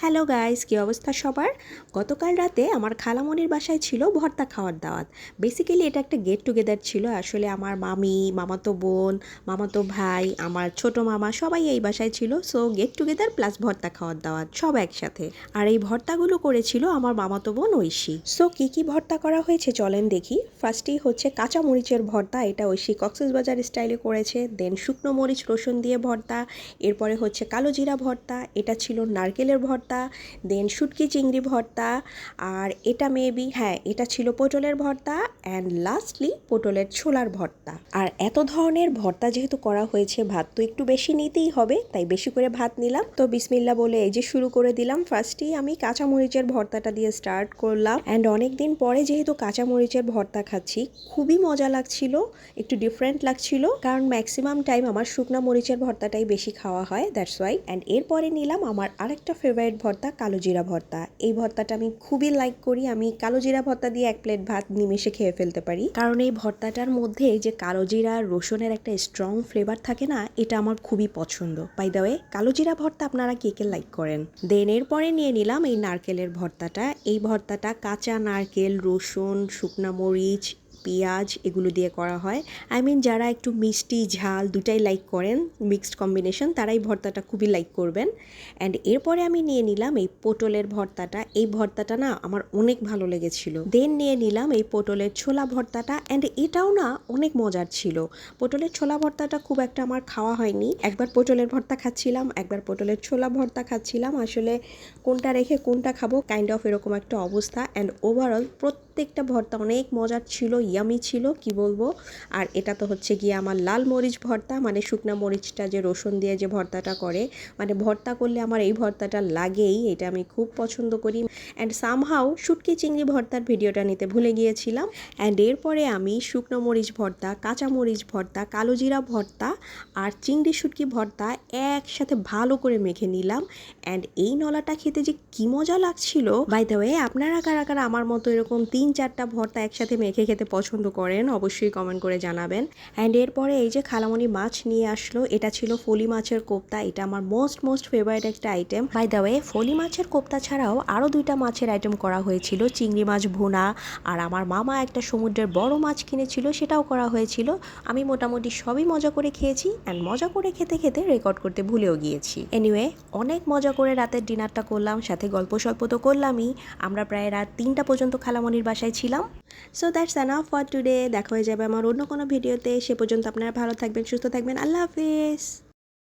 Hello guys, কী অবস্থা সবার? গতকাল রাতে আমার খালামণির বাসায় ছিল ভর্তা খাওয়ার দাওয়াত। বেসিক্যালি এটা একটা গেট টুগেদার ছিল। আসলে আমার মামি, মামাতো বোন, মামাতো ভাই, আমার ছোট মামা সবাই এই বাসায় ছিল। সো গেট টুগেদার প্লাস ভর্তা খাওয়ার দাওয়াত সব একসাথে। আর এই ভর্তাগুলো করেছিল আমার মামাতো বোন ঐশী। সো কী ভর্তা করা হয়েছে চলেন দেখি। ফার্স্টেই হচ্ছে কাঁচা মরিচের ভর্তা, এটা ঐশী কক্সবাজার স্টাইলে করেছে। দেন শুকনো মরিচ রসুন দিয়ে ভর্তা, এরপরে হচ্ছে কালো জিরা ভর্তা, এটা ছিল নারকেলের ভর্তা, দেন শুটকি চিংড়ি ভর্তা, আর এটা মেবি এটা ছিল পটলের ভর্তা, অ্যান্ড লাস্টলি পটলের ছোলার ভর্তা। আর এত ধরনের ভর্তা যেহেতু করা হয়েছে, ভাত তো একটু বেশি নিতেই হবে, তাই বেশি করে ভাত নিলাম। তো বিসমিল্লা বলে এই যে শুরু করে দিলাম। ফার্স্টেই আমি কাঁচা মরিচের ভর্তাটা দিয়ে স্টার্ট করলাম। অ্যান্ড অনেক দিন পরে যেহেতু কাঁচা মরিচের ভর্তা খাচ্ছি, খুবই মজা লাগছিল, একটু ডিফারেন্ট লাগছিল, কারণ ম্যাক্সিমাম টাইম আমার শুকনা মরিচের ভর্তাটাই বেশি খাওয়া হয়, দ্যাটস ওয়াই। অ্যান্ড এরপরে নিলাম আমার আরেকটা ফেভারিট ভর্তা, কালো জিরা ভর্তা। এই ভর্তাটা আমি খুবই লাইক করি। আমি কালো জিরা ভর্তা দিয়ে এক প্লেট ভাত নিমেষে খেয়ে ফেলতে পারি, কারণ এই ভর্তাটার মধ্যে যে কালো জিরা রসুনের একটা স্ট্রং ফ্লেভার থাকে না, এটা আমার খুবই পছন্দ। বাই দ্য ওয়ে, কালো জিরা ভর্তা আপনারা কে কে লাইক করেন? দেন এরপরে নিয়ে নিলাম এই নারকেলের ভর্তাটা। এই ভর্তাটা কাঁচা নারকেল, রসুন, শুকনা মরিচ, পেঁয়াজ এগুলো দিয়ে করা হয়। যারা একটু মিষ্টি ঝাল দুটাই লাইক করেন, মিক্সড কম্বিনেশন, তারাই ভর্তাটা খুবই লাইক করবেন। অ্যান্ড এরপরে আমি নিয়ে নিলাম এই পটলের ভর্তাটা। এই ভর্তাটা না আমার অনেক ভালো লেগেছিল। দেন নিয়ে নিলাম এই পটলের ছোলা ভর্তাটা, অ্যান্ড এটাও না অনেক মজার ছিল। পটলের ছোলা ভর্তাটা খুব একটা আমার খাওয়া হয়নি। একবার পটলের ভর্তা খাচ্ছিলাম, একবার পটলের ছোলা ভর্তা খাচ্ছিলাম, আসলে কোনটা রেখে কোনটা খাবো কাইন্ড অফ এরকম একটা অবস্থা। অ্যান্ড ওভারঅল প্রত্যেকটা ভর্তা অনেক মজার ছিল, ইয়ামি ছিল, কি বলবো। আর এটা তো হচ্ছে গিয়ে আমার লাল মরিচ ভর্তা, মানে শুকনা মরিচটা যে রসুন দিয়ে যে ভর্তাটা করে, মানে ভর্তা করলে আমার এই ভর্তাটা লাগেই, এটা আমি খুব পছন্দ করি। অ্যান্ড সামহাউ শুটকি চিংড়ি ভর্তার ভিডিওটা নিতে ভুলে গিয়েছিলাম। অ্যান্ড এরপরে আমি শুকনো মরিচ ভর্তা, কাঁচা মরিচ ভর্তা, কালো জিরা ভর্তা আর চিংড়ি শুটকি ভর্তা একসাথে ভালো করে মেখে নিলাম। অ্যান্ড এই নলাটা খেতে যে কি মজা লাগছিল। বাই দ্য ওয়ে, আপনারা কারা কারা আমার মতো এরকম 3-4টা ভর্তা একসাথে মেখে খেতে পছন্দ করেন অবশ্যই কমেন্ট করে জানাবেন। অ্যান্ড এরপরে এই যে খালামণি মাছ নিয়ে আসলো, এটা ছিল ফলি মাছের কোপ্তা। এটা আমার মোস্ট ফেভারিট একটা আইটেম। বাই দ্য ওয়ে, ফলি মাছের কোপ্তা ছাড়াও আরও 2টা মাছের আইটেম করা হয়েছিল, চিংড়ি মাছ ভুনা, আর আমার মামা একটা সমুদ্রের বড় মাছ কিনেছিল, সেটাও করা হয়েছিল। আমি মোটামুটি সবই মজা করে খেয়েছি, অ্যান্ড মজা করে খেতে খেতে রেকর্ড করতে ভুলেও গিয়েছি। এনিওয়ে, অনেক মজা করে রাতের ডিনারটা করলাম, সাথে গল্প সল্প তো করলামই। আমরা প্রায় রাত 3টা পর্যন্ত খালামণির বাসায় ছিলাম। So that's enough for today. দেখা হয়ে যাবে আমার অন্য কোনো ভিডিওতে। সে পর্যন্ত আপনারা ভালো থাকবেন, সুস্থ থাকবেন। আল্লাহ হাফিজ।